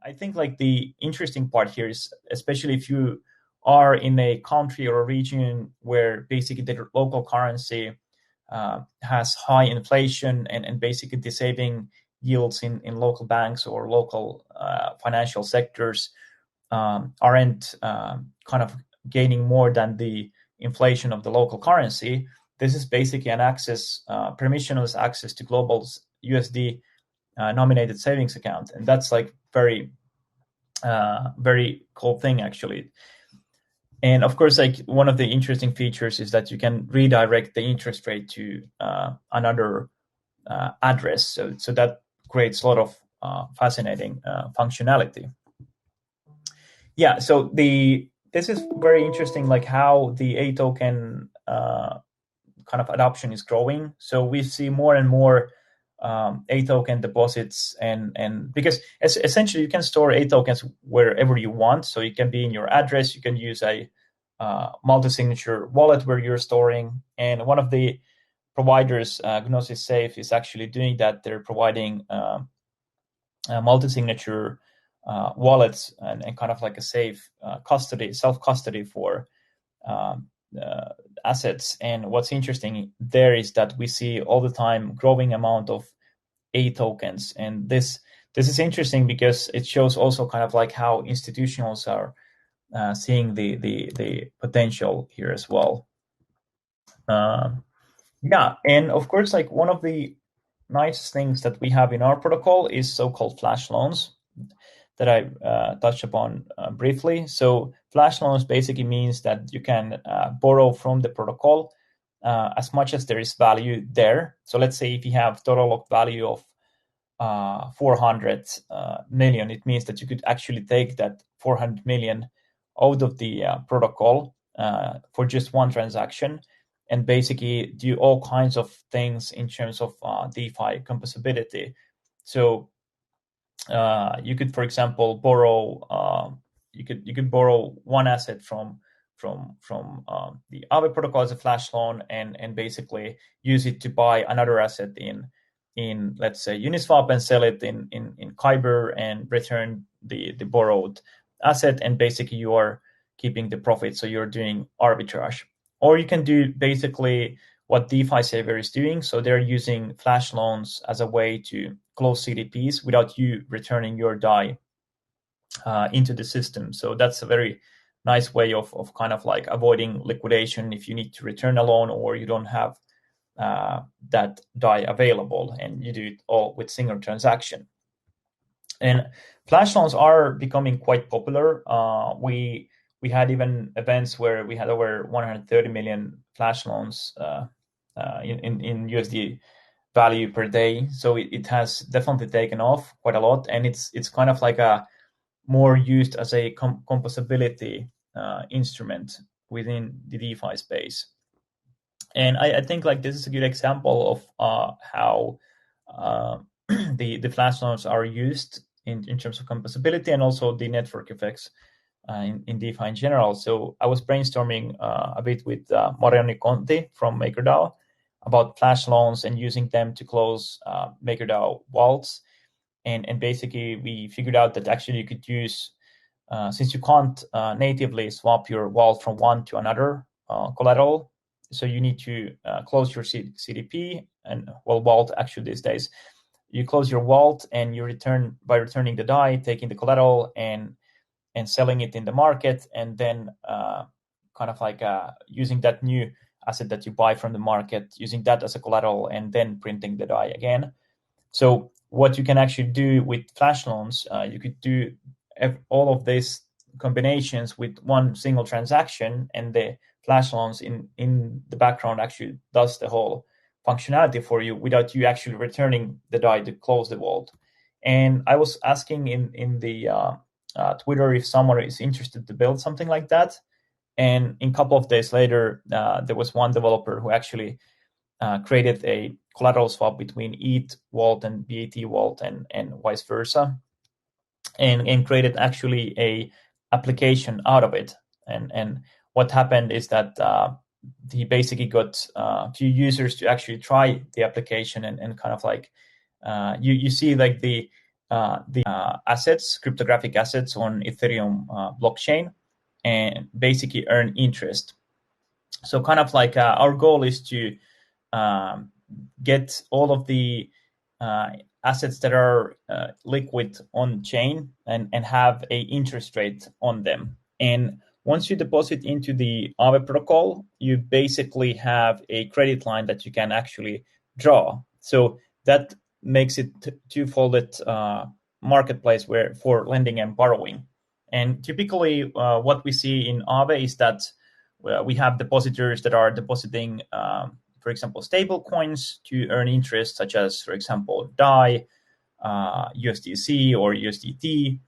I think like the interesting part here is, especially if you are in a country or a region where basically the local currency has high inflation, and basically the saving yields in local banks or local financial sectors aren't kind of gaining more than the inflation of the local currency. This is basically an access, permissionless access to global USD nominated savings account, and that's like very cool thing actually. And of course, like one of the interesting features is that you can redirect the interest rate to another address. So that creates a lot of fascinating functionality. Yeah, so this is very interesting, like how the A token kind of adoption is growing. So we see more and more A token deposits, and because essentially you can store A tokens wherever you want. So it can be in your address. You can use a multi-signature wallet where you're storing. And one of the providers, Gnosis Safe, is actually doing that. They're providing multi-signature wallets and kind of like a safe self-custody for assets. And what's interesting there is that we see all the time growing amount of A tokens, and this is interesting because it shows also kind of like how institutionals are seeing the potential here as well. Yeah, and of course, like one of the nice things that we have in our protocol is so-called flash loans that I touched upon briefly. So flash loans basically means that you can borrow from the protocol as much as there is value there. So let's say if you have total locked value of 400 million, it means that you could actually take that 400 million out of the protocol for just one transaction, and basically do all kinds of things in terms of DeFi composability. So you could, for example, borrow. You could borrow one asset from the Aave protocol as a flash loan, and basically use it to buy another asset in let's say Uniswap, and sell it in Kyber and return the borrowed asset, and basically you are keeping the profit. So you're doing arbitrage. Or you can do basically what DeFi Saver is doing. So they're using flash loans as a way to close CDPs without you returning your DAI into the system. So that's a very nice way of kind of like avoiding liquidation if you need to return a loan or you don't have that DAI available, and you do it all with single transaction. And flash loans are becoming quite popular. We had even events where we had over 130 million flash loans in USD value per day. So it has definitely taken off quite a lot, and it's kind of like a more used as a composability instrument within the DeFi space. And I think like this is a good example of how the flash loans are used in terms of composability, and also the network effects in DeFi in general. So I was brainstorming a bit with Mariano Conti from MakerDAO about flash loans and using them to close MakerDAO vaults. And basically we figured out that actually you could use, since you can't natively swap your vault from one to another collateral, so you need to close your CDP and vault actually these days. You close your vault and you return by returning the DAI, taking the collateral and selling it in the market, and then kind of like using that new asset that you buy from the market, using that as a collateral, and then printing the DAI again. So what you can actually do with flash loans, you could do all of these combinations with one single transaction, and the flash loans in the background actually does the whole functionality for you without you actually returning the DAI to close the vault. And I was asking in the Twitter if someone is interested to build something like that. And in a couple of days later, there was one developer who actually created a collateral swap between ETH vault and BAT vault and vice versa, and created actually a application out of it. And what happened is that he basically got a few users to actually try the application, and kind of like you see like the the assets, cryptographic assets on Ethereum blockchain, and basically earn interest. So kind of like our goal is to get all of the assets that are liquid on chain and have a interest rate on them. And once you deposit into the Aave protocol, you basically have a credit line that you can actually draw. So that makes it two-folded marketplace where for lending and borrowing. And typically, what we see in Aave is that we have depositors that are depositing, for example, stable coins to earn interest, such as, for example, DAI, USDC, or USDT.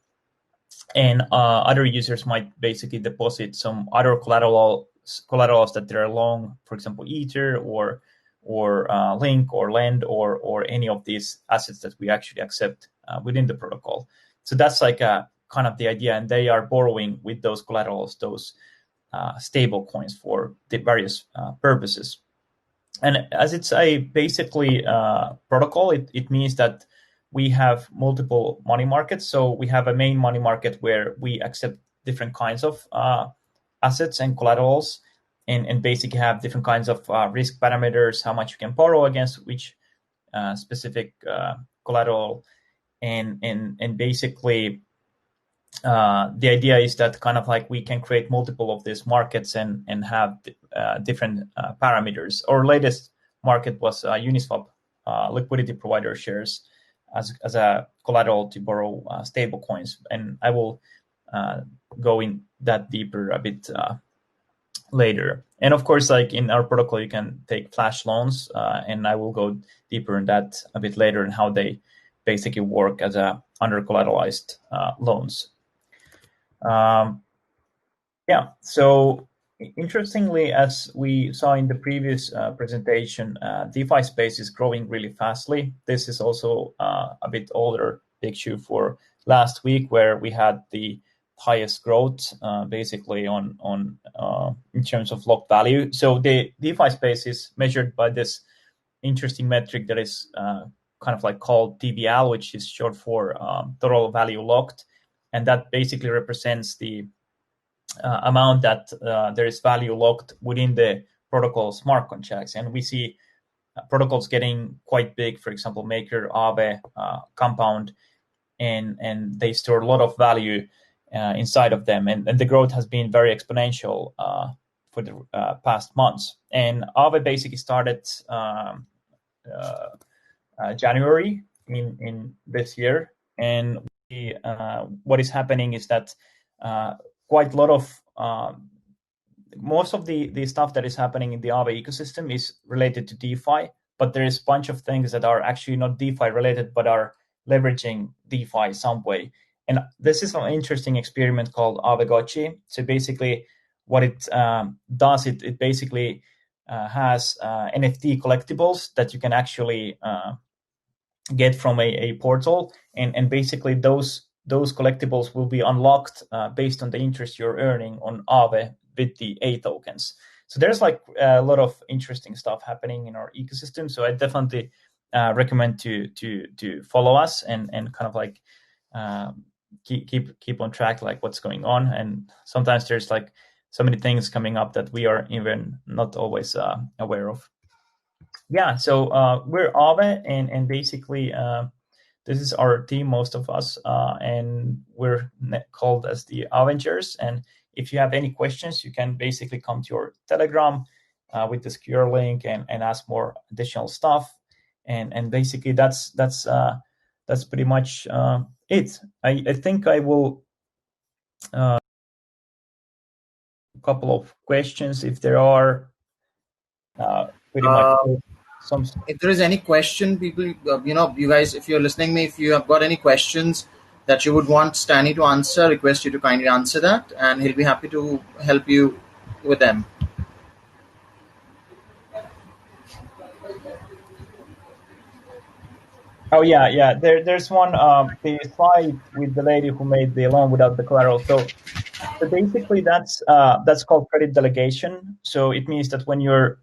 And other users might basically deposit some other collaterals that they're long, for example, Ether or Link or Lend or any of these assets that we actually accept within the protocol. So that's like kind of the idea, and they are borrowing with those collaterals, those stable coins for the various purposes. And as it's a basically protocol, it means that we have multiple money markets. So we have a main money market where we accept different kinds of assets and collaterals, and basically have different kinds of risk parameters, how much you can borrow against which specific collateral, and basically the idea is that kind of like we can create multiple of these markets and have different parameters. Our latest market was Uniswap liquidity provider shares as a collateral to borrow stable coins, and I will go in that deeper a bit later. And of course, like in our protocol, you can take flash loans, and I will go deeper in that a bit later and how they basically work as a under collateralized loans. So interestingly, as we saw in the previous presentation, DeFi space is growing really fastly. This is also a bit older picture for last week, where we had the highest growth basically on in terms of locked value. So the DeFi space is measured by this interesting metric that is kind of like called TVL, which is short for total value locked. And that basically represents the amount that there is value locked within the protocol smart contracts. And we see protocols getting quite big, for example, Maker, Aave, Compound, and they store a lot of value inside of them. And the growth has been very exponential for the past months. And Aave basically started January in this year. And what is happening is that quite a lot of most of the stuff that is happening in the Aave ecosystem is related to DeFi, but there is a bunch of things that are actually not DeFi related, but are leveraging DeFi some way. And this is an interesting experiment called Aave Gotchi. So basically what it does, it basically has NFT collectibles that you can actually get from a portal, and basically those collectibles will be unlocked based on the interest you're earning on Aave with the A tokens. So there's like a lot of interesting stuff happening in our ecosystem. So I definitely recommend to follow us and kind of like keep on track like what's going on. And sometimes there's like so many things coming up that we are even not always aware of. Yeah, so we're Aave, and basically this is our team, most of us, and we're called as the Avengers. And if you have any questions, you can basically come to your Telegram with this QR link and ask more additional stuff. And basically that's pretty much it. I think I will a couple of questions if there are. Pretty much some. If there is any question, people, you guys, if you're listening me, if you have got any questions that you would want Stani to answer, request you to kindly answer that, and he'll be happy to help you with them. Oh yeah. There's one the slide with the lady who made the loan without the collateral. So basically that's called credit delegation. So it means that when you're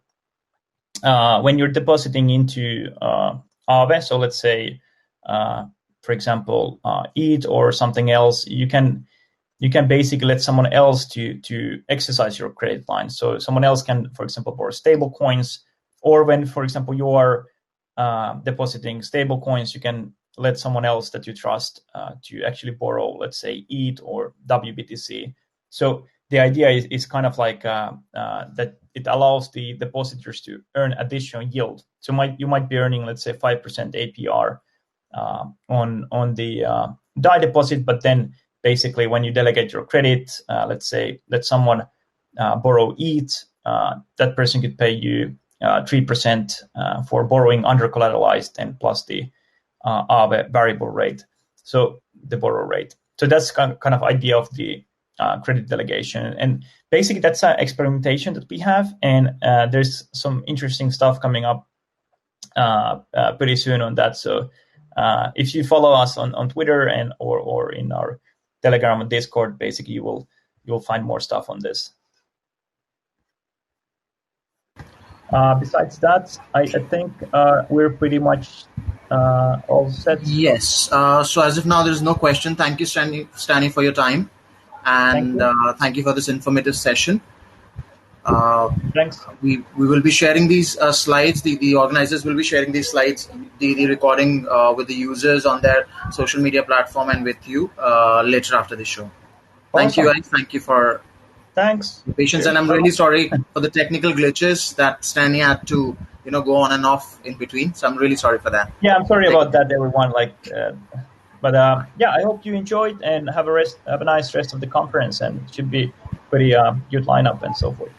depositing into Aave, so let's say for example, ETH or something else, you can basically let someone else to exercise your credit line. So someone else can, for example, borrow stable coins, or when, for example, you are depositing stable coins, you can let someone else that you trust to actually borrow, let's say, ETH or WBTC. So the idea is kind of like that it allows the depositors to earn additional yield. So you might be earning, let's say, 5% APR on the DAI deposit, but then basically when you delegate your credit, let's say let someone borrow ETH, that person could pay you 3% for borrowing under collateralized, and plus the Aave variable rate, so the borrow rate. So that's kind of idea of the credit delegation, and basically that's an experimentation that we have, and there's some interesting stuff coming up pretty soon on that. So if you follow us on Twitter and or in our Telegram and Discord, basically you'll find more stuff on this. Besides that, I think we're pretty much all set. Yes. So as of now, there is no question. Thank you, Stani, for your time, and thank you for this informative session. Thanks. We will be sharing these slides. The organizers will be sharing these slides, the recording with the users on their social media platform and with you later after the show. Thank you, guys. Thank you for your patience, and I'm really sorry for the technical glitches that Stani had to go on and off in between. So I'm really sorry for that. Yeah, I'm sorry about that, everyone. But yeah, I hope you enjoyed and have a nice rest of the conference, and it should be pretty good lineup and so forth.